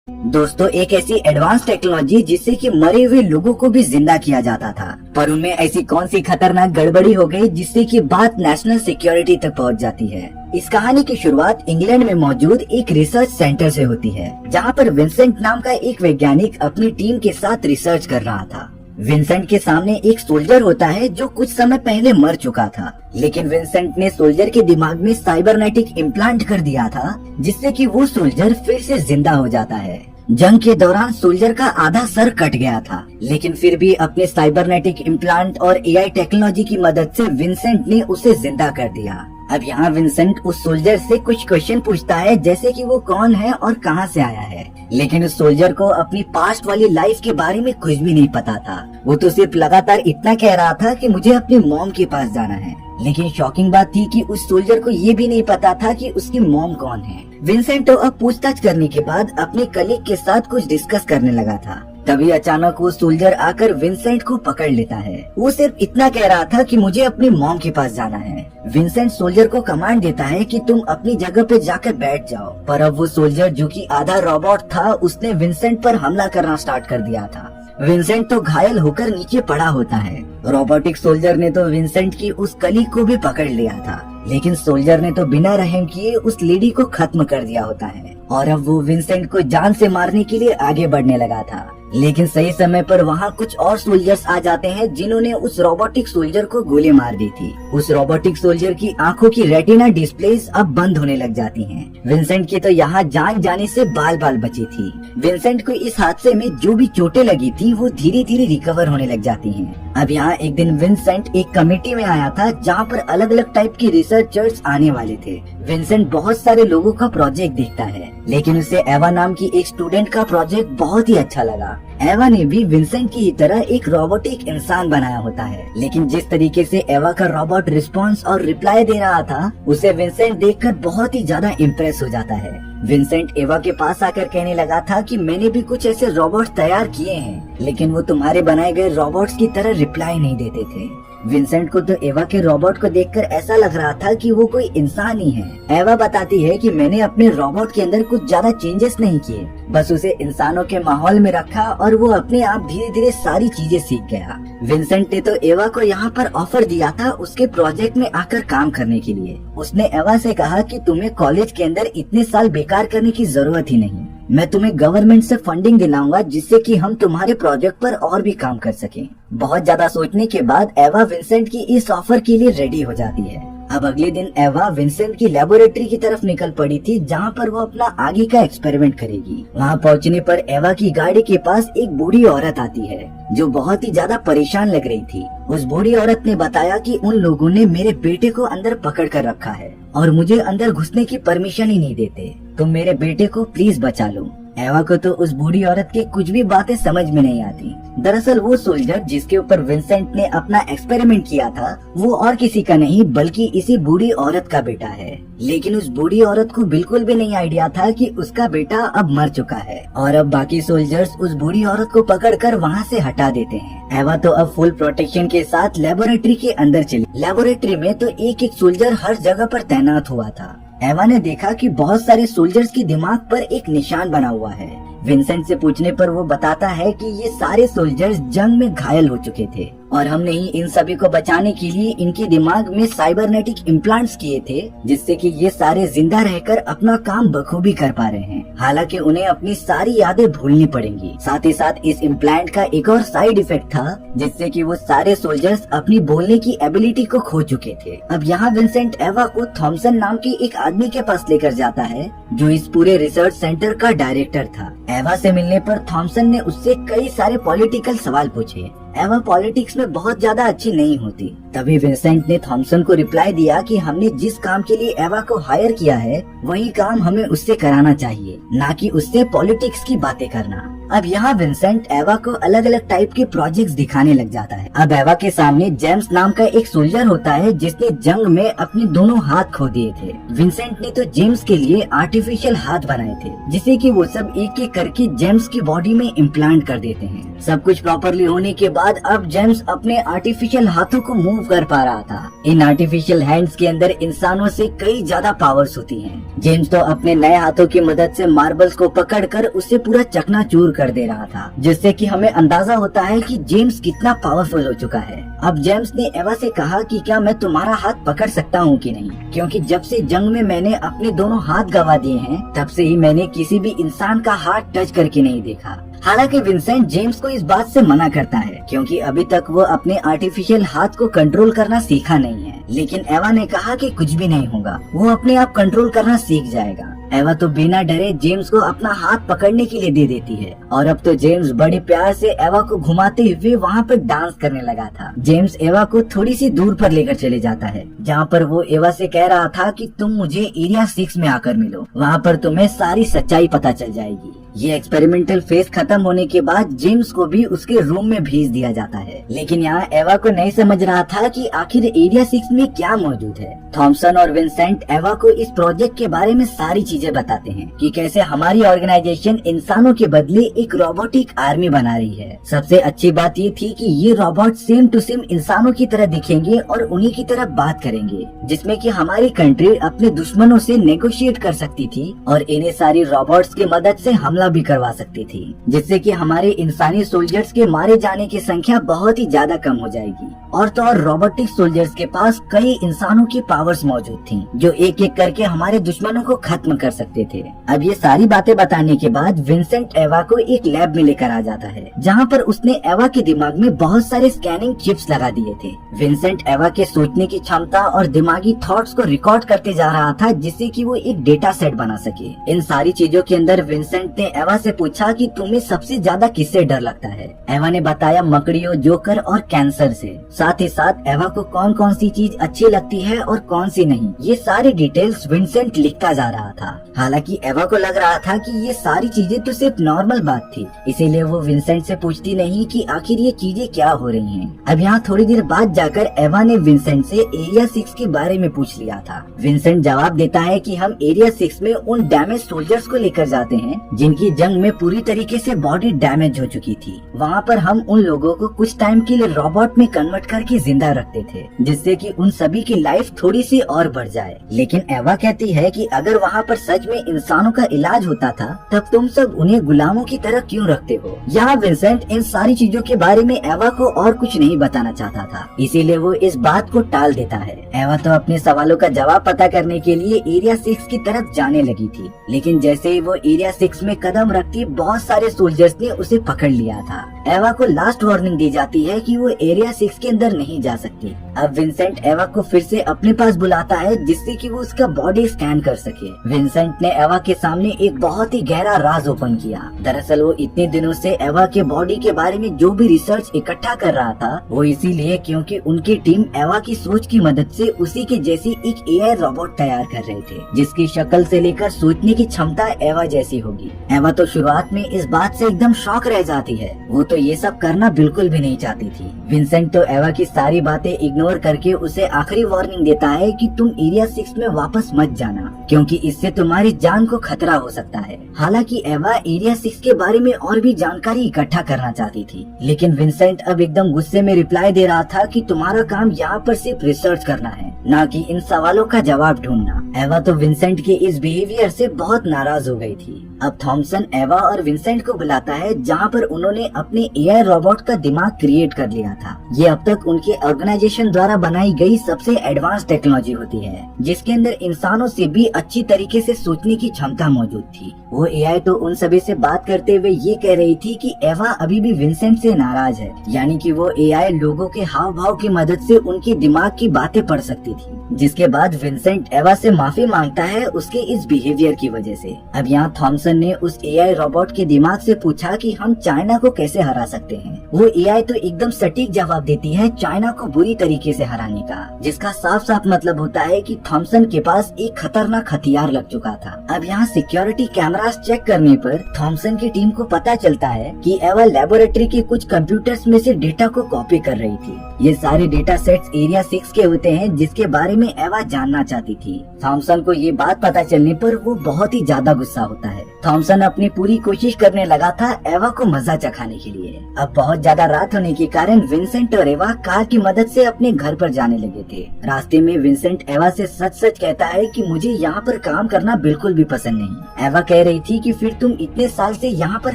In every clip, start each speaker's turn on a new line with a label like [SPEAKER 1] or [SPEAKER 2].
[SPEAKER 1] दोस्तों, एक ऐसी एडवांस टेक्नोलॉजी जिससे कि मरे हुए लोगों को भी जिंदा किया जाता था, पर उनमें ऐसी कौन सी खतरनाक गड़बड़ी हो गई जिससे कि बात नेशनल सिक्योरिटी तक पहुंच जाती है। इस कहानी की शुरुआत इंग्लैंड में मौजूद एक रिसर्च सेंटर से होती है, जहां पर विंसेंट नाम का एक वैज्ञानिक अपनी टीम के साथ रिसर्च कर रहा था। विंसेंट के सामने एक सोल्जर होता है जो कुछ समय पहले मर चुका था, लेकिन विंसेंट ने सोल्जर के दिमाग में साइबरनेटिक इम्प्लांट कर दिया था, जिससे कि वो सोल्जर फिर से जिंदा हो जाता है। जंग के दौरान सोल्जर का आधा सर कट गया था, लेकिन फिर भी अपने साइबरनेटिक इम्प्लांट और एआई टेक्नोलॉजी की मदद से विंसेंट ने उसे जिंदा कर दिया। अब यहाँ विंसेंट उस सोल्जर से कुछ क्वेश्चन पूछता है, जैसे कि वो कौन है और कहाँ से आया है। लेकिन उस सोल्जर को अपनी पास्ट वाली लाइफ के बारे में कुछ भी नहीं पता था। वो तो सिर्फ लगातार इतना कह रहा था कि मुझे अपनी मॉम के पास जाना है। लेकिन शॉकिंग बात थी कि उस सोल्जर को ये भी नहीं पता था कि उसकी मॉम कौन है। विंसेंट तो अब पूछताछ करने के बाद अपने कलीग के साथ कुछ डिस्कस करने लगा था। तभी अचानक वो सोल्जर आकर विंसेंट को पकड़ लेता है। वो सिर्फ इतना कह रहा था कि मुझे अपनी मॉम के पास जाना है। विंसेंट सोल्जर को कमांड देता है कि तुम अपनी जगह पे जाकर बैठ जाओ, पर अब वो सोल्जर जो कि आधा रोबोट था, उसने विंसेंट पर हमला करना स्टार्ट कर दिया था। विंसेंट तो घायल होकर नीचे पड़ा होता है। रोबोटिक सोल्जर ने तो विंसेंट की उस कलीग को भी पकड़ लिया था, लेकिन सोल्जर ने तो बिना रहम किए उस लेडी को खत्म कर दिया होता है। और अब वो विंसेंट को जान से मारने के लिए आगे बढ़ने लगा था, लेकिन सही समय पर वहाँ कुछ और सोल्जर्स आ जाते हैं, जिन्होंने उस रोबोटिक सोल्जर को गोली मार दी थी। उस रोबोटिक सोल्जर की आंखों की रेटिना डिस्प्लेस अब बंद होने लग जाती हैं। विंसेंट की तो यहाँ जान जाने से बाल बाल बची थी। विंसेंट को इस हादसे में जो भी चोटें लगी थी वो धीरे धीरे रिकवर होने लग जाती हैं। अब यहाँ एक दिन विंसेंट एक कमेटी में आया था, जहाँ पर अलग अलग टाइप के रिसर्चर्स आने वाले थे। विंसेंट बहुत सारे लोगों का प्रोजेक्ट देखता है, लेकिन उसे एवा नाम की एक स्टूडेंट का प्रोजेक्ट बहुत ही अच्छा लगा। एवा ने भी विंसेंट की तरह एक रोबोटिक इंसान बनाया होता है, लेकिन जिस तरीके से एवा का रोबोट रिस्पॉन्स और रिप्लाई दे रहा था, उसे विंसेंट देखकर बहुत ही ज्यादा इम्प्रेस हो जाता है। विंसेंट एवा के पास आकर कहने लगा था कि मैंने भी कुछ ऐसे रोबोट तैयार किए हैं, लेकिन वो तुम्हारे बनाए गए रोबोट्स की तरह रिप्लाई नहीं देते थे। विंसेंट को तो एवा के रोबोट को देखकर ऐसा लग रहा था कि वो कोई इंसान ही है। एवा बताती है कि मैंने अपने रोबोट के अंदर कुछ ज्यादा चेंजेस नहीं किए, बस उसे इंसानों के माहौल में रखा और वो अपने आप धीरे धीरे सारी चीजें सीख गया। विंसेंट ने तो एवा को यहाँ पर ऑफर दिया था उसके प्रोजेक्ट में आकर काम करने के लिए। उसने एवा से कहा कि तुम्हें कॉलेज के अंदर इतने साल बेकार करने की जरूरत ही नहीं, मैं तुम्हें गवर्नमेंट से फंडिंग दिलाऊंगा, जिससे कि हम तुम्हारे प्रोजेक्ट पर और भी काम कर सकें। बहुत ज्यादा सोचने के बाद एवा विंसेंट की इस ऑफर के लिए रेडी हो जाती है। अब अगले दिन एवा विंसेंट की लेबोरेटरी की तरफ निकल पड़ी थी, जहाँ पर वो अपना आगे का एक्सपेरिमेंट करेगी। वहाँ पहुँचने पर एवा की गाड़ी के पास एक बूढ़ी औरत आती है, जो बहुत ही ज्यादा परेशान लग रही थी। उस बूढ़ी औरत ने बताया कि उन लोगों ने मेरे बेटे को अंदर पकड़ कर रखा है और मुझे अंदर घुसने की परमिशन ही नहीं देते। तुम मेरे बेटे को प्लीज बचा लो। एवा को तो उस बूढ़ी औरत की कुछ भी बातें समझ में नहीं आती। दरअसल वो सोल्जर जिसके ऊपर विंसेंट ने अपना एक्सपेरिमेंट किया था, वो और किसी का नहीं बल्कि इसी बूढ़ी औरत का बेटा है। लेकिन उस बूढ़ी औरत को बिल्कुल भी नहीं आइडिया था कि उसका बेटा अब मर चुका है, और अब बाकी सोल्जर्स उस बूढ़ी औरत को पकड़कर वहाँ से हटा देते हैं। एवा तो अब फुल प्रोटेक्शन के साथ लेबोरेटरी के अंदर चली। लेबोरेटरी में तो एक एक सोल्जर हर जगह पर तैनात हुआ था। एवा ने देखा कि बहुत सारे सोल्जर्स के दिमाग पर एक निशान बना हुआ है। विंसेंट से पूछने पर वो बताता है कि ये सारे सोल्जर्स जंग में घायल हो चुके थे और हमने ही इन सभी को बचाने के लिए इनके दिमाग में साइबरनेटिक इम्प्लांट्स किए थे, जिससे कि ये सारे जिंदा रहकर अपना काम बखूबी कर पा रहे हैं। हालांकि उन्हें अपनी सारी यादें भूलनी पड़ेंगी। साथ ही साथ इस इम्प्लांट का एक और साइड इफेक्ट था, जिससे कि वो सारे सोल्जर्स अपनी बोलने की एबिलिटी को खो चुके थे। अब यहाँ विंसेंट एवा को थॉमसन नाम के एक आदमी के पास लेकर जाता है, जो इस पूरे रिसर्च सेंटर का डायरेक्टर था। एवा से मिलने पर थॉमसन ने उससे कई सारे पॉलिटिकल सवाल पूछे। एवा पॉलिटिक्स में बहुत ज्यादा अच्छी नहीं होती। तभी विंसेंट ने थॉमसन को रिप्लाई दिया कि हमने जिस काम के लिए एवा को हायर किया है, वही काम हमें उससे कराना चाहिए, ना कि उससे पॉलिटिक्स की बातें करना। अब यहाँ विंसेंट एवा को अलग अलग टाइप के प्रोजेक्ट्स दिखाने लग जाता है। अब एवा के सामने जेम्स नाम का एक सोल्जर होता है, जिसने जंग में अपने दोनों हाथ खो दिए थे। विंसेंट ने तो जेम्स के लिए आर्टिफिशियल हाथ बनाए थे, जिसे कि वो सब एक एक करके जेम्स की बॉडी में इम्प्लांट कर देते हैं। सब कुछ प्रॉपरली होने के बाद अब जेम्स अपने आर्टिफिशियल हाथों को मूव कर पा रहा था। इन आर्टिफिशियल हैंड्स के अंदर इंसानों से कई ज्यादा पावर्स होती हैं। जेम्स तो अपने नए हाथों की मदद से मार्बल्स को पकड़कर उसे पूरा चकनाचूर कर दे रहा था, जिससे कि हमें अंदाजा होता है कि जेम्स कितना पावरफुल हो चुका है। अब जेम्स ने एवा से कहा कि क्या मैं तुम्हारा हाथ पकड़ सकता हूँ कि नहीं, क्योंकि जब से जंग में मैंने अपने दोनों हाथ गवा दिए हैं तब से ही मैंने किसी भी इंसान का हाथ टच करके नहीं देखा। हालांकि विंसेंट जेम्स को इस बात से मना करता है, क्योंकि अभी तक वो अपने आर्टिफिशियल हाथ को कंट्रोल करना सीखा नहीं है। लेकिन एवा ने कहा कि कुछ भी नहीं होगा, वो अपने आप कंट्रोल करना सीख जाएगा। एवा तो बिना डरे जेम्स को अपना हाथ पकड़ने के लिए दे देती है और अब तो जेम्स बड़े प्यार से एवा को घुमाते हुए वहाँ पर डांस करने लगा था। जेम्स एवा को थोड़ी सी दूर पर लेकर चले जाता है, जहाँ पर वो एवा से कह रहा था कि तुम मुझे एरिया 6 में आकर मिलो, वहाँ पर तुम्हें सारी सच्चाई पता चल जाएगी। ये एक्सपेरिमेंटल फेज खत्म होने के बाद जेम्स को भी उसके रूम में भेज दिया जाता है, लेकिन यहाँ एवा को नहीं समझ रहा था कि आखिर एरिया 6 में क्या मौजूद है। थॉमसन और विंसेंट एवा को इस प्रोजेक्ट के बारे में सारी चीजें बताते हैं कि कैसे हमारी ऑर्गेनाइजेशन इंसानों के बदले एक रोबोटिक आर्मी बना रही है। सबसे अच्छी बात ये थी कि ये रोबोट सेम टू सेम इंसानों की तरह दिखेंगे और उन्हीं की तरह बात करेंगे, जिसमें कि हमारी कंट्री अपने दुश्मनों से नेगोशिएट कर सकती थी और इन्हें सारी रोबोट्स की मदद से हमला भी करवा सकती थी, जिससे कि हमारे इंसानी सोल्जर्स के मारे जाने की संख्या बहुत ही ज्यादा कम हो जाएगी। और तो और रोबोटिक सोल्जर्स के पास कई इंसानों की पावर्स मौजूद थी, जो एक एक करके हमारे दुश्मनों को खत्म कर सकते थे। अब ये सारी बातें बताने के बाद विंसेंट एवा को एक लैब में लेकर आ जाता है, जहाँ पर उसने एवा के दिमाग में बहुत सारे स्कैनिंग चिप्स लगा दिए थे। विंसेंट एवा के सोचने की क्षमता और दिमागी थॉट्स को रिकॉर्ड करते जा रहा था, जिससे कि वो एक डेटा सेट बना सके। इन सारी चीजों के अंदर विंसेंट ने एवा से पूछा कि तुम्हें सबसे ज्यादा किससे डर लगता है। एवा ने बताया मकड़ियों, जोकर और कैंसर से। साथ ही साथ एवा को कौन कौन सी चीज अच्छी लगती है और कौन सी नहीं, ये सारी डिटेल्स विंसेंट लिखता जा रहा था। हालांकि एवा को लग रहा था कि ये सारी चीजें तो सिर्फ नॉर्मल बात थी, इसीलिए वो विंसेंट से पूछती नहीं कि आखिर ये चीजें क्या हो रही हैं। अब यहाँ थोड़ी देर बाद जाकर एवा ने विंसेंट से एरिया 6 के बारे में पूछ लिया था। विंसेंट जवाब देता है कि हम एरिया 6 में उन डैमेज सोल्जर्स को लेकर जाते हैं जिनकी जंग में पूरी तरीके से बॉडी डैमेज हो चुकी थी। वहाँ पर हम उन लोगों को कुछ टाइम के लिए रोबोट में कन्वर्ट करके जिंदा रखते थे, जिससे कि उन सभी की लाइफ थोड़ी सी और बढ़ जाए। लेकिन एवा कहती है कि अगर वहाँ पर सच में इंसानों का इलाज होता था तब तुम सब उन्हें गुलामों की तरह क्यों रखते हो। यहाँ विंसेंट इन सारी चीजों के बारे में एवा को और कुछ नहीं बताना चाहता था, इसीलिए वो इस बात को टाल देता है। एवा तो अपने सवालों का जवाब पता करने के लिए एरिया 6 की तरफ जाने लगी थी, लेकिन जैसे ही वो एरिया 6 में कदम रखती बहुत सारे सोल्जर्स ने उसे पकड़ लिया था। एवा को लास्ट वार्निंग दी जाती है कि वो एरिया 6 के अंदर नहीं जा सकती। अब विंसेंट एवा को फिर से अपने पास बुलाता है, जिससे कि वो उसका बॉडी स्कैन कर सके। विंसेंट ने एवा के सामने एक बहुत ही गहरा राज ओपन किया। दरअसल वो इतने दिनों से एवा के बॉडी के बारे में जो भी रिसर्च इकट्ठा कर रहा था वो इसीलिए क्योंकि उनकी टीम एवा की सोच की मदद से उसी के जैसी एक एआई रोबोट तैयार कर रहे थे, जिसकी शक्ल से लेकर सोचने की क्षमता एवा जैसी होगी। एवा तो शुरुआत में इस बात से एकदम शॉक रह जाती है, वो तो ये सब करना बिल्कुल भी नहीं चाहती थी। विंसेंट तो एवा की सारी बातें इग्नोर करके उसे आखिरी वार्निंग देता है कि तुम एरिया 6 में वापस मत जाना, क्योंकि इससे तुम्हारी जान को खतरा हो सकता है। हालांकि एवा एरिया 6 के बारे में और भी जानकारी इकट्ठा करना चाहती थी, लेकिन विंसेंट अब एकदम गुस्से में रिप्लाई दे रहा था कि तुम्हारा काम यहाँ पर सिर्फ रिसर्च करना है, ना कि इन सवालों का जवाब ढूंढना। एवा तो विंसेंट के इस बिहेवियर से बहुत नाराज हो गई थी। अब थॉमसन एवा और विंसेंट को बुलाता है, जहाँ पर उन्होंने अपने एआई रोबोट का दिमाग क्रिएट कर लिया था। ये अब तक उनके ऑर्गेनाइजेशन द्वारा बनाई गई सबसे एडवांस टेक्नोलॉजी होती है, जिसके अंदर इंसानों से भी अच्छी तरीके से सोचने की क्षमता मौजूद थी। वो एआई तो उन सभी से बात करते हुए ये कह रही थी कि एवा अभी भी विंसेंट से नाराज है, यानी कि वो एआई लोगों के हाव भाव की मदद से उनके दिमाग की बातें पढ़ सकती थी। जिसके बाद विंसेंट एवा से माफी मांगता है उसके इस बिहेवियर की वजह से। अब यहाँ थॉमसन ने उस एआई रोबोट के दिमाग से पूछा कि हम चाइना को कैसे हरा सकते हैं। वो एआई तो एकदम सटीक जवाब देती है चाइना को बुरी तरीके से हराने का, जिसका साफ साफ मतलब होता है कि थॉमसन के पास एक खतरनाक हथियार लग चुका था। अब यहाँ सिक्योरिटी कैमरास चेक करने पर थॉमसन की टीम को पता चलता है कि एवा लेबोरेटरी के कुछ कंप्यूटर्स में से डेटा को कॉपी कर रही थी। ये सारे डेटा सेट्स एरिया 6 के होते हैं, जिसके बारे में एवा जानना चाहती थी। थॉमसन को ये बात पता चलने पर वो बहुत ही ज्यादा गुस्सा होता है। थॉमसन अपनी पूरी कोशिश करने लगा था एवा को मजा चखाने के लिए। अब बहुत ज्यादा रात होने के कारण विंसेंट और एवा कार की मदद से अपने घर पर जाने लगे थे। रास्ते में विंसेंट एवा से सच सच कहता है कि मुझे यहाँ पर काम करना बिल्कुल भी पसंद नहीं। एवा कह रही थी कि फिर तुम इतने साल से यहाँ पर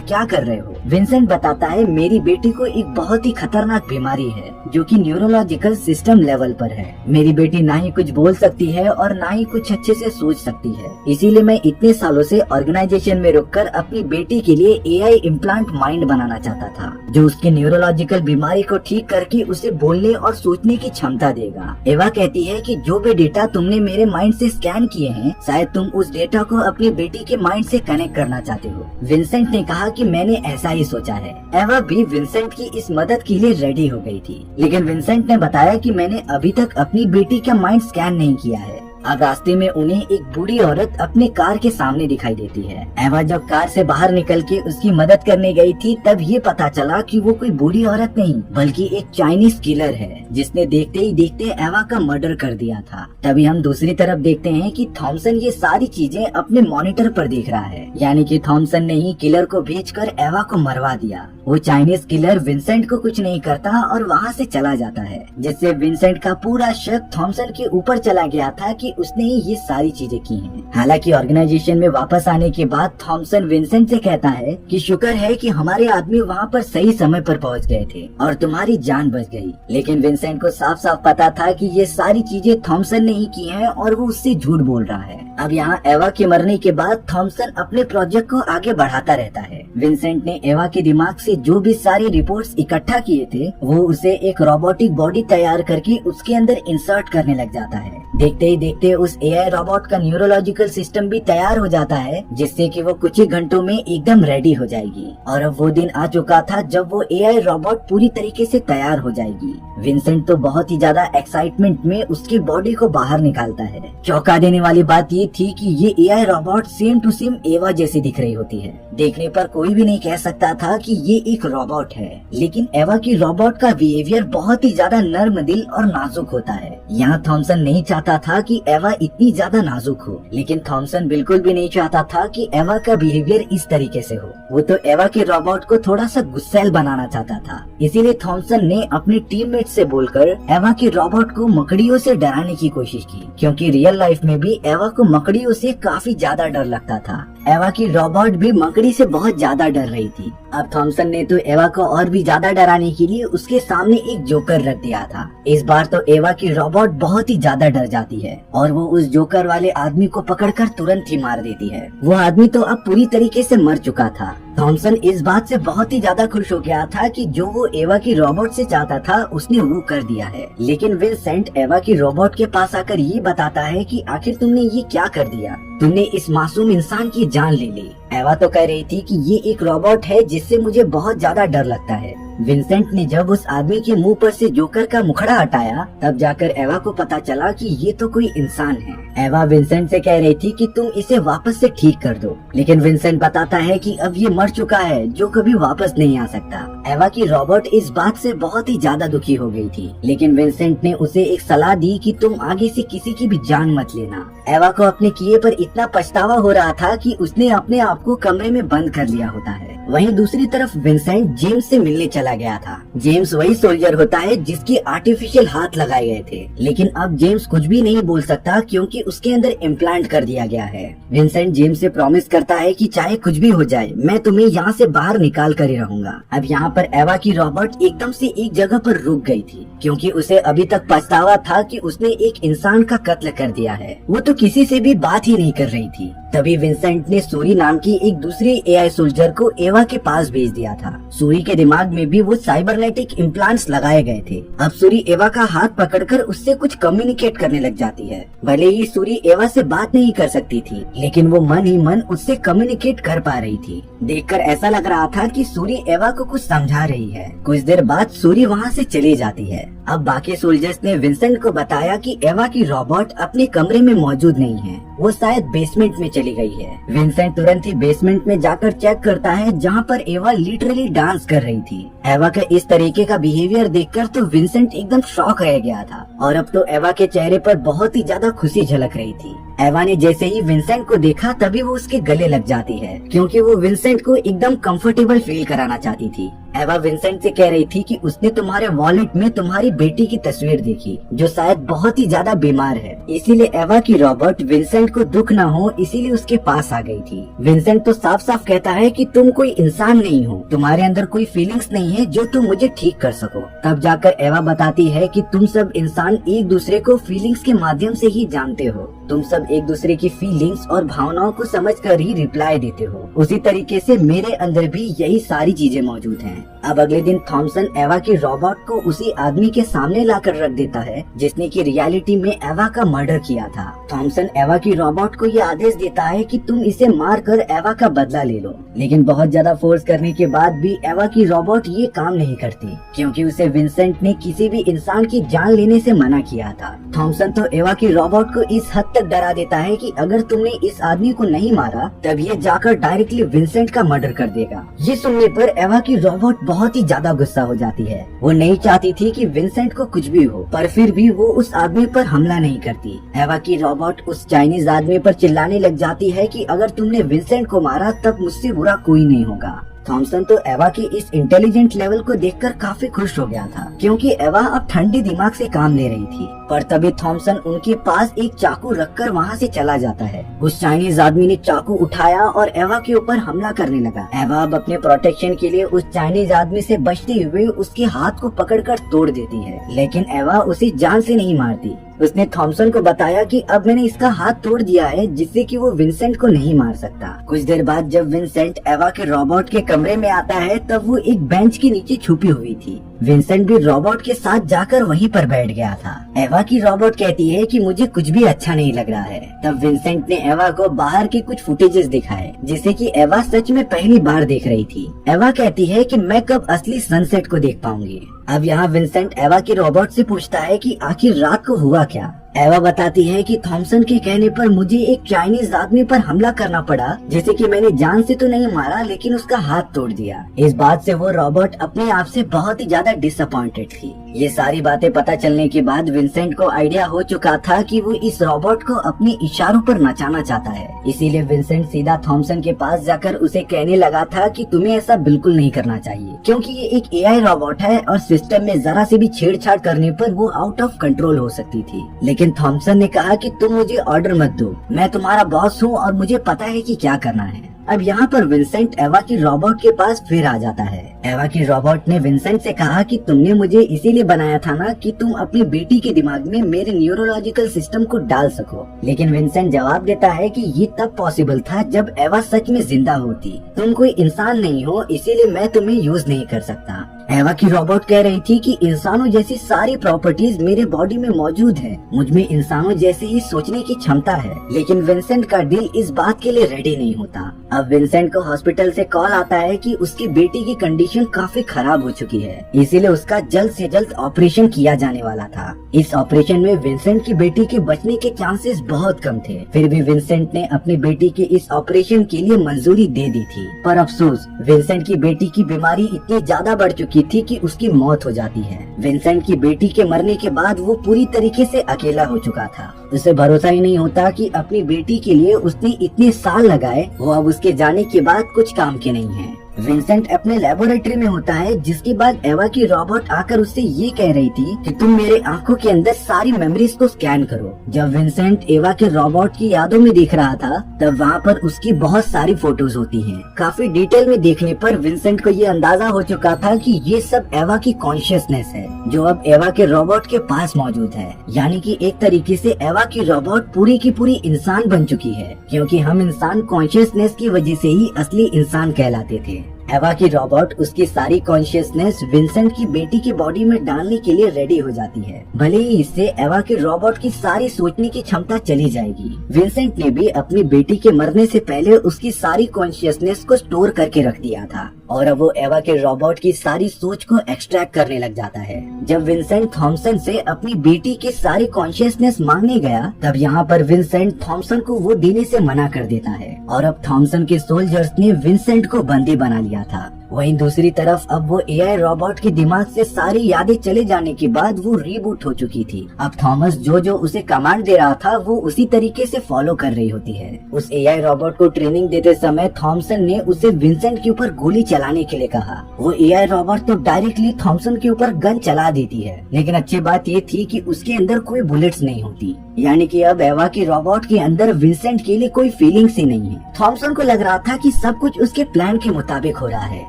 [SPEAKER 1] क्या कर रहे हो। विंसेंट बताता है मेरी बेटी को एक बहुत ही खतरनाक बीमारी है जो कि न्यूरोलॉजिकल सिस्टम लेवल पर है। मेरी बेटी ना ही कुछ बोल सकती है और ना ही कुछ अच्छे से सोच सकती है, इसीलिए मैं इतने सालों से ऑर्गेनाइजेशन में रुककर अपनी बेटी के लिए एआई इम्प्लांट माइंड बनाना चाहता था जो उसकी न्यूरोलॉजिकल बीमारी को ठीक करके उसे बोलने और सोचने की क्षमता देगा। एवा कहती है कि जो भी डेटा तुमने मेरे माइंड से स्कैन किए हैं शायद तुम उस डेटा को अपनी बेटी के माइंड से कनेक्ट करना चाहते हो। विंसेंट ने कहा कि मैंने ऐसा ही सोचा है। एवा भी विंसेंट की इस मदद के लिए रेडी हो गई थी, लेकिन विंसेंट ने बताया कि मैंने अभी तक अपनी बेटी का माइंड स्कैन नहीं किया है। अब रास्ते में उन्हें एक बूढ़ी औरत अपने कार के सामने दिखाई देती है। एवा जब कार से बाहर निकल के उसकी मदद करने गई थी तब ये पता चला कि वो कोई बूढ़ी औरत नहीं बल्कि एक चाइनीज किलर है जिसने देखते ही देखते एवा का मर्डर कर दिया था। तभी हम दूसरी तरफ देखते हैं कि थॉमसन ये सारी चीजें अपने मॉनिटर पर देख रहा है, यानी कि थॉमसन ने ही किलर को भेजकर एवा को मरवा दिया। वो चाइनीज किलर विंसेंट को कुछ नहीं करता और वहाँ से चला जाता है, जिससे विंसेंट का पूरा शक थॉमसन के ऊपर चला गया था कि उसने ही ये सारी चीजें की हैं। हालांकि ऑर्गेनाइजेशन में वापस आने के बाद थॉमसन विंसेंट से कहता है कि शुक्र है कि हमारे आदमी वहाँ पर सही समय पर पहुँच गए थे और तुम्हारी जान बच गई। लेकिन विंसेंट को साफ साफ पता था कि ये सारी चीजें थॉमसन ने ही की हैं और वो उससे झूठ बोल रहा है। अब यहाँ एवा के मरने के बाद थॉमसन अपने प्रोजेक्ट को आगे बढ़ाता रहता है। विंसेंट ने एवा के दिमाग से जो भी सारी रिपोर्ट्स इकट्ठा किए थे वो उसे एक रोबोटिक बॉडी तैयार करके उसके अंदर इंसर्ट करने लग जाता है। देखते ही देखते उस एआई रोबोट का न्यूरोलॉजिकल सिस्टम भी तैयार हो जाता है जिससे कि वो कुछ ही घंटों में एकदम रेडी हो जाएगी। और अब वो दिन आ चुका था जब वो एआई रोबोट पूरी तरीके से तैयार हो जाएगी। विंसेंट तो बहुत ही ज्यादा एक्साइटमेंट में उसकी बॉडी को बाहर निकालता है। चौंका देने वाली बात ये थी कि ये AI robot same to same Ava जैसी दिख रही होती है। देखने पर कोई भी नहीं कह सकता था कि ये एक रोबोट है, लेकिन एवा की रोबोट का बिहेवियर बहुत ही ज्यादा नर्म दिल और नाजुक होता है। यहाँ थॉमसन नहीं चाहता था कि एवा इतनी ज्यादा नाजुक हो, लेकिन थॉमसन बिल्कुल भी नहीं चाहता था कि एवा का बिहेवियर इस तरीके से हो। वो तो एवा के रोबोट को थोड़ा सा गुस्सैल बनाना चाहता था, इसीलिए थॉमसन ने अपने टीममेट से बोलकर एवा के रोबोट को मकड़ियों से डराने की कोशिश की, क्योंकि रियल लाइफ में भी एवा को मकड़ियों से काफी ज्यादा डर लगता था। एवा की रोबोट भी मकड़ी से बहुत ज्यादा डर रही थी। अब थॉमसन ने तो एवा को और भी ज्यादा डराने के लिए उसके सामने एक जोकर रख दिया था। इस बार तो एवा की रोबोट बहुत ही ज्यादा डर जाती है और वो उस जोकर वाले आदमी को पकड़कर तुरंत ही मार देती है। वो आदमी तो अब पूरी तरीके से मर चुका था। थॉमसन इस बात से बहुत ही ज्यादा खुश हो गया था कि जो वो एवा की रोबोट से चाहता था उसने वो कर दिया है। लेकिन विंसेंट एवा की रोबोट के पास आकर ये बताता है कि आखिर तुमने ये क्या कर दिया, तुमने इस मासूम इंसान की जान ले ली। एवा तो कह रही थी कि ये एक रोबोट है जिससे मुझे बहुत ज्यादा डर लगता है। विंसेंट ने जब उस आदमी के मुंह पर से जोकर का मुखड़ा हटाया तब जाकर एवा को पता चला कि ये तो कोई इंसान है। एवा विंसेंट से कह रही थी कि तुम इसे वापस से ठीक कर दो, लेकिन विंसेंट बताता है कि अब ये मर चुका है जो कभी वापस नहीं आ सकता। एवा की रोबोट इस बात से बहुत ही ज्यादा दुखी हो गई थी, लेकिन विंसेंट ने उसे एक सलाह दी कि तुम आगे से किसी की भी जान मत लेना। एवा को अपने किए पर इतना पछतावा हो रहा था कि उसने अपने आप को कमरे में बंद कर लिया होता है। वहीं दूसरी तरफ विंसेंट जेम्स से मिलने चला गया था। जेम्स वही सोल्जर होता है जिसके आर्टिफिशियल हाथ लगाए गए थे, लेकिन अब जेम्स कुछ भी नहीं बोल सकता क्योंकि उसके अंदर इम्प्लांट कर दिया गया है। विंसेंट जेम्स से प्रॉमिस करता है कि चाहे कुछ भी हो जाए मैं तुम्हें यहाँ से बाहर निकाल कर ही रहूंगा। अब यहाँ पर एवा की रोबोट एकदम से एक जगह पर रुक गई थी क्योंकि उसे अभी तक पछतावा था कि उसने एक इंसान का कत्ल कर दिया है। वो तो किसी से भी बात ही नहीं कर रही थी। तभी विंसेंट ने सूरी नाम की एक दूसरी एआई सोल्जर को एवा के पास भेज दिया था। सूरी के दिमाग में भी वो साइबरनेटिक इम्प्लांट्स लगाए गए थे। अब सूरी एवा का हाथ पकड़कर उससे कुछ कम्युनिकेट करने लग जाती है। भले ही सूरी एवा से बात नहीं कर सकती थी, लेकिन वो मन ही मन उससे कम्युनिकेट कर पा रही थी। देखकर ऐसा लग रहा था कि सूरी एवा को कुछ समझा रही है। कुछ देर बाद सूरी वहाँ से चली जाती है। अब बाकी सोल्जर्स ने विंसेंट को बताया कि एवा की रोबोट अपने कमरे में मौजूद नहीं है, वो शायद बेसमेंट में चली गई है। विंसेंट तुरंत ही बेसमेंट में जाकर चेक करता है जहाँ पर एवा लिटरली डांस कर रही थी। एवा का इस तरीके का बिहेवियर देखकर तो विंसेंट एकदम शॉक रह गया था और अब तो एवा के चेहरे पर बहुत ही ज्यादा खुशी झलक रही थी। एवा ने जैसे ही विंसेंट को देखा तभी वो उसके गले लग जाती है क्योंकि वो विंसेंट को एकदम कंफर्टेबल फील कराना चाहती थी। एवा विंसेंट से कह रही थी कि उसने तुम्हारे वॉलेट में तुम्हारी बेटी की तस्वीर देखी जो शायद बहुत ही ज्यादा बीमार है, इसीलिए एवा की रोबोट विंसेंट को दुख न हो इसीलिए उसके पास आ गई थी। विंसेंट तो साफ साफ कहता है कि तुम कोई इंसान नहीं हो, तुम्हारे अंदर कोई फीलिंग्स नहीं है जो तुम मुझे ठीक कर सको। तब जाकर एवा बताती है कि तुम सब इंसान एक दूसरे को फीलिंग्स के माध्यम से ही जानते हो, तुम सब एक दूसरे की फीलिंग्स और भावनाओं को समझकर ही रिप्लाई देते हो, उसी तरीके से मेरे अंदर भी यही सारी चीजें मौजूद हैं। अब अगले दिन थॉमसन एवा की रोबोट को उसी आदमी के सामने लाकर रख देता है जिसने की रियलिटी में एवा का मर्डर किया था। थॉमसन एवा की रोबोट को ये आदेश देता है कि तुम इसे मार कर एवा का बदला ले लो, लेकिन बहुत ज्यादा फोर्स करने के बाद भी एवा की रोबोट ये काम नहीं करती क्योंकि उसे विंसेंट ने किसी भी इंसान की जान लेने से मना किया था। थॉमसन तो एवा की रोबोट को इस हद तक डरा देता है कि अगर तुमने इस आदमी को नहीं मारा तब ये जाकर डायरेक्टली विंसेंट का मर्डर कर देगा। ये सुनने पर एवा की रोबोट बहुत ही ज्यादा गुस्सा हो जाती है। वो नहीं चाहती थी कि विंसेंट को कुछ भी हो, पर फिर भी वो उस आदमी पर हमला नहीं करती। एवा की रोबोट उस चाइनीज आदमी पर चिल्लाने लग जाती है कि अगर तुमने विंसेंट को मारा तब मुझसे बुरा कोई नहीं होगा। थॉमसन तो एवा की इस इंटेलिजेंट लेवल को देखकर काफी खुश हो गया था क्योंकि एवा अब ठंडे दिमाग से काम ले रही थी। पर तभी थॉमसन उनके पास एक चाकू रखकर वहाँ से चला जाता है। उस चाइनीज आदमी ने चाकू उठाया और एवा के ऊपर हमला करने लगा। एवा अब अपने प्रोटेक्शन के लिए उस चाइनीज आदमी से बचते हुए उसके हाथ को पकड़कर तोड़ देती है, लेकिन एवा उसे जान से नहीं मारती। उसने थॉमसन को बताया कि अब मैंने इसका हाथ तोड़ दिया है जिससे कि वो विंसेंट को नहीं मार सकता। कुछ देर बाद जब विंसेंट एवा के रोबोट के कमरे में आता है तब वो एक बेंच के नीचे छुपी हुई थी। विंसेंट भी रोबोट के साथ जाकर वहीं पर बैठ गया था। एवा की रोबोट कहती है कि मुझे कुछ भी अच्छा नहीं लग रहा है। तब विंसेंट ने एवा को बाहर के कुछ फुटेजेस दिखाए जिसे कि एवा सच में पहली बार देख रही थी। एवा कहती है कि मैं कब असली सनसेट को देख पाऊंगी। अब यहाँ विंसेंट एवा की रोबोट से पूछता है कि आखिर रात को हुआ क्या। एवा बताती है कि थॉमसन के कहने पर मुझे एक चाइनीज आदमी पर हमला करना पड़ा जिसे कि मैंने जान से तो नहीं मारा लेकिन उसका हाथ तोड़ दिया। इस बात से वो रोबोट अपने आप से बहुत ही ज्यादा डिसअपॉइंटेड थी। ये सारी बातें पता चलने के बाद विंसेंट को आइडिया हो चुका था कि वो इस रोबोट को अपने इशारों पर नचाना चाहता है, इसीलिए विंसेंट सीधा थॉमसन के पास जाकर उसे कहने लगा था कि तुम्हें ऐसा बिल्कुल नहीं करना चाहिए क्योंकि ये एक एआई रोबोट है और सिस्टम में जरा से भी छेड़छाड़ करने पर वो आउट ऑफ कंट्रोल हो सकती थी। लेकिन थॉमसन ने कहा कि तुम मुझे ऑर्डर मत दो, मैं तुम्हारा बॉस हूँ और मुझे पता है कि क्या करना है। अब यहाँ पर विंसेंट एवा की रोबोट के पास फिर आ जाता है। एवा की रोबोट ने विंसेंट से कहा कि तुमने मुझे इसीलिए बनाया था ना कि तुम अपनी बेटी के दिमाग में मेरे न्यूरोलॉजिकल सिस्टम को डाल सको। लेकिन विंसेंट जवाब देता है कि ये तब पॉसिबल था जब एवा सच में जिंदा होती। तुम कोई इंसान नहीं हो इसीलिए मैं तुम्हें यूज नहीं कर सकता। एवा की रोबोट कह रही थी कि इंसानों जैसी सारी प्रॉपर्टीज मेरे बॉडी में मौजूद है, मुझमें इंसानों जैसे ही सोचने की क्षमता है। लेकिन विंसेंट का दिल इस बात के लिए रेडी नहीं होता। अब विंसेंट को हॉस्पिटल से कॉल आता है कि उसकी बेटी की कंडीशन काफी खराब हो चुकी है, इसीलिए उसका जल्द से जल्द ऑपरेशन किया जाने वाला था। इस ऑपरेशन में विंसेंट की बेटी के बचने के चांसेस बहुत कम थे, फिर भी विंसेंट ने अपनी बेटी के इस ऑपरेशन के लिए मंजूरी दे दी थी। पर अफसोस विंसेंट की बेटी की बीमारी इतनी ज्यादा बढ़ चुकी थी कि उसकी मौत हो जाती है। विंसेंट की बेटी के मरने के बाद वो पूरी तरीके से अकेला हो चुका था। उसे भरोसा ही नहीं होता कि अपनी बेटी के लिए उसने इतने साल लगाए वो अब उसके जाने के बाद कुछ काम के नहीं है। विंसेंट अपने लेबोरेटरी में होता है, जिसके बाद एवा की रोबोट आकर उससे ये कह रही थी कि तुम मेरे आंखों के अंदर सारी मेमोरीज को स्कैन करो। जब विंसेंट एवा के रोबोट की यादों में देख रहा था तब वहाँ पर उसकी बहुत सारी फोटोज होती हैं। काफी डिटेल में देखने पर विंसेंट को ये अंदाजा हो चुका था कि ये सब एवा की कॉन्शियसनेस है जो अब एवा के रोबोट के पास मौजूद है। यानी कि एक तरीके से एवा की रोबोट पूरी की पूरी इंसान बन चुकी है, क्योंकि हम इंसान कॉन्शियसनेस की वजह से ही असली इंसान कहलाते थे। एवा की रोबोट उसकी सारी कॉन्शियसनेस विंसेंट की बेटी की बॉडी में डालने के लिए रेडी हो जाती है। भले ही इससे एवा की रोबोट की सारी सोचने की क्षमता चली जाएगी। विंसेंट ने भी अपनी बेटी के मरने से पहले उसकी सारी कॉन्शियसनेस को स्टोर करके रख दिया था और अब वो एवा के रोबोट की सारी सोच को एक्सट्रैक्ट करने लग जाता है। जब विंसेंट थॉमसन से अपनी बेटी की सारी कॉन्शियसनेस मांगने गया, तब यहाँ पर विंसेंट थॉमसन को वो देने से मना कर देता है और अब थॉमसन के सोल्जर्स ने विंसेंट को बंदी बना लिया था। वहीं दूसरी तरफ अब वो एआई रोबोट के दिमाग से सारी यादें चले जाने के बाद वो रीबूट हो चुकी थी। अब थॉमस जो उसे कमांड दे रहा था वो उसी तरीके से फॉलो कर रही होती है। उस एआई रोबोट को ट्रेनिंग देते समय थॉमसन ने उसे विंसेंट के ऊपर गोली चलाने के लिए कहा। वो एआई रोबोट तो डायरेक्टली थॉमसन के ऊपर गन चला देती है, लेकिन अच्छी बात ये थी कि उसके अंदर कोई बुलेट्स नहीं होती, यानी कि अब एवा की रोबोट के अंदर विंसेंट के लिए कोई फीलिंग्स ही नहीं है। थॉमसन को लग रहा था कि सब कुछ उसके प्लान के मुताबिक हो रहा है,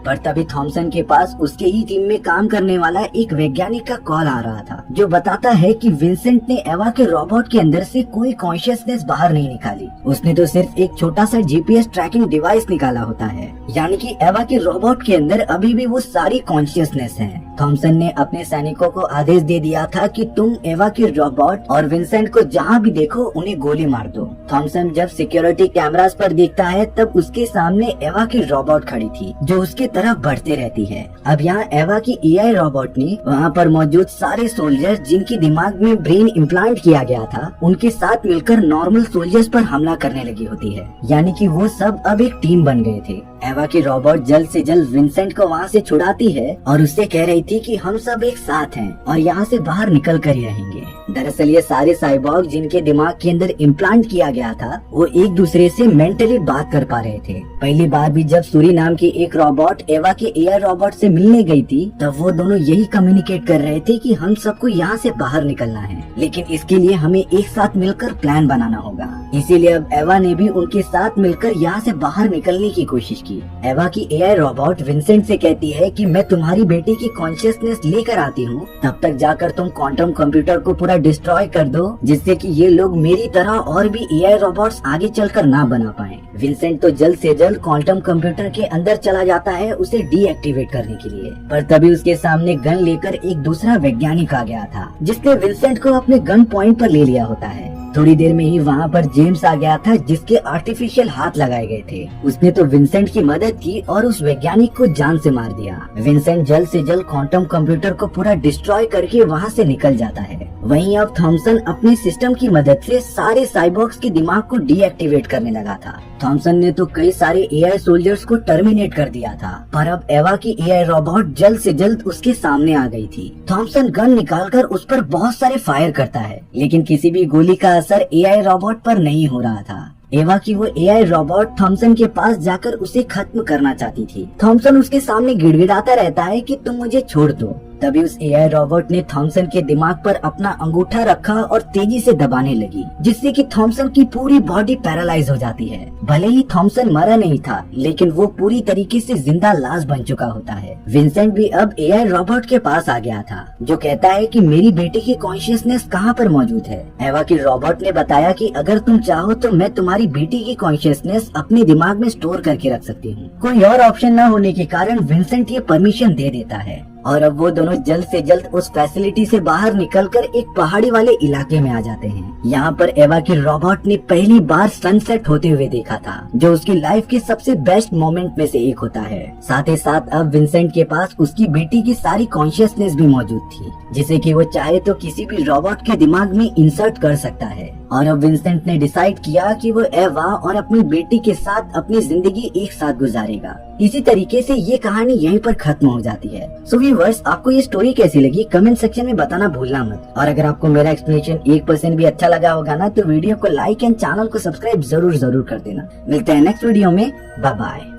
[SPEAKER 1] पर तभी थॉमसन के पास उसके ही टीम में काम करने वाला एक वैज्ञानिक का कॉल आ रहा था, जो बताता है कि विंसेंट ने एवा के रोबोट के अंदर से कोई कॉन्शियसनेस बाहर नहीं निकाली। उसने तो सिर्फ एक छोटा सा जीपीएस ट्रैकिंग डिवाइस निकाला होता है, यानी कि एवा के रोबोट के अंदर अभी भी वो सारी कॉन्शियसनेस है। थॉमसन ने अपने सैनिकों को आदेश दे दिया था कि तुम एवा के रोबोट और विंसेंट को जहाँ भी देखो उन्हें गोली मार दो। थॉमसन जब सिक्योरिटी कैमरास पर देखता है तब उसके सामने एवा की रोबोट खड़ी थी, जो उसके तरफ बढ़ते रहती है। अब यहाँ एवा की एआई रोबोट ने वहाँ पर मौजूद सारे सोल्जर्स जिनके दिमाग में ब्रेन इम्प्लांट किया गया था, उनके साथ मिलकर नॉर्मल सोल्जर्स पर हमला करने लगी होती है, यानी कि वो सब अब एक टीम बन गए थे। एवा की रोबोट जल्द से जल्द विंसेंट को वहाँ से छुड़ाती है और उससे कह रही थी कि हम सब एक साथ हैं और यहाँ से बाहर निकल कर ही रहेंगे। दरअसल ये सारे साइबॉर्ग जिनके दिमाग के अंदर इम्प्लांट किया गया था, वो एक दूसरे से मेंटली बात कर पा रहे थे। पहली बार भी जब सूरी नाम की एक रोबोट एवा के एआई रोबोट से मिलने गई थी, तब वो दोनों यही कम्युनिकेट कर रहे थे कि हम सबको यहाँ से बाहर निकलना है, लेकिन इसके लिए हमें एक साथ मिलकर प्लान बनाना होगा। इसीलिए अब एवा ने भी उनके साथ मिलकर यहाँ से बाहर निकलने की कोशिश की। एवा की एआई रोबोट विंसेंट से कहती है कि मैं तुम्हारी बेटी की कॉन्शियसनेस लेकर आती हूँ, तब तक जाकर तुम क्वांटम कंप्यूटर को पूरा डिस्ट्रॉय कर दो, जिससे कि ये लोग मेरी तरह और भी एआई रोबोट्स आगे चलकर ना बना पाए। विंसेंट तो जल्द से जल्द क्वांटम कंप्यूटर के अंदर चला जाता है उसे डीएक्टिवेट करने के लिए, पर तभी उसके सामने गन लेकर एक दूसरा वैज्ञानिक आ गया था, जिसने विंसेंट को अपने गन पॉइंट पर ले लिया होता है। थोड़ी देर में ही वहाँ पर जेम्स आ गया था, जिसके आर्टिफिशियल हाथ लगाए गए थे। उसने तो विंसेंट की मदद की और उस वैज्ञानिक को जान से मार दिया। विंसेंट जल्द से जल्द क्वांटम कंप्यूटर को पूरा डिस्ट्रॉय करके वहाँ से निकल जाता है। वहीं अब थॉमसन अपने सिस्टम की मदद से सारे साइबॉर्ग्स के दिमाग को डीएक्टिवेट करने लगा था। थॉमसन ने तो कई सारे एआई सोल्जर्स को टर्मिनेट कर दिया था, पर अब एवा की एआई रोबोट जल्द से जल्द उसके सामने आ गई थी। थॉमसन गन निकालकर उस पर बहुत सारे फायर करता है, लेकिन किसी भी गोली का असर एआई रोबोट पर नहीं हो रहा था। एवा की वो एआई रोबोट थॉमसन के पास जाकर उसे खत्म करना चाहती थी। थॉमसन उसके सामने गिड़गिड़ाता रहता है कि तुम मुझे छोड़ दो। तभी उस एआई रोबोट ने थॉमसन के दिमाग पर अपना अंगूठा रखा और तेजी से दबाने लगी, जिससे कि थॉमसन की पूरी बॉडी पैरालाइज हो जाती है। भले ही थॉमसन मरा नहीं था, लेकिन वो पूरी तरीके से जिंदा लाश बन चुका होता है। विंसेंट भी अब एआई रोबोट के पास आ गया था, जो कहता है कि मेरी बेटी की कॉन्शियसनेस कहाँ पर मौजूद है। एवा की रोबोट ने बताया कि अगर तुम चाहो तो मैं तुम्हारी बेटी की कॉन्शियसनेस अपने दिमाग में स्टोर करके रख सकती हूँ। कोई और ऑप्शन न होने के कारण विंसेंट ये परमिशन दे देता है और अब वो दोनों जल्द से जल्द उस फैसिलिटी से बाहर निकलकर एक पहाड़ी वाले इलाके में आ जाते हैं। यहाँ पर एवा की रोबोट ने पहली बार सनसेट होते हुए देखा था, जो उसकी लाइफ के सबसे बेस्ट मोमेंट में से एक होता है। साथ ही साथ अब विंसेंट के पास उसकी बेटी की सारी कॉन्शियसनेस भी मौजूद थी, जिसे कि वो चाहे तो किसी भी रोबोट के दिमाग में इंसर्ट कर सकता है। और अब विंसेंट ने डिसाइड किया कि वो एवा और अपनी बेटी के साथ अपनी जिंदगी एक साथ गुजारेगा। इसी तरीके से ये कहानी यहीं पर खत्म हो जाती है। सो व्यूअर्स, आपको ये स्टोरी कैसी लगी कमेंट सेक्शन में बताना भूलना मत। और अगर आपको मेरा एक्सप्लेनेशन 1% भी अच्छा लगा होगा ना, तो वीडियो को लाइक एंड चैनल को सब्सक्राइब जरूर कर देना। मिलते हैं नेक्स्ट वीडियो में। Bye bye.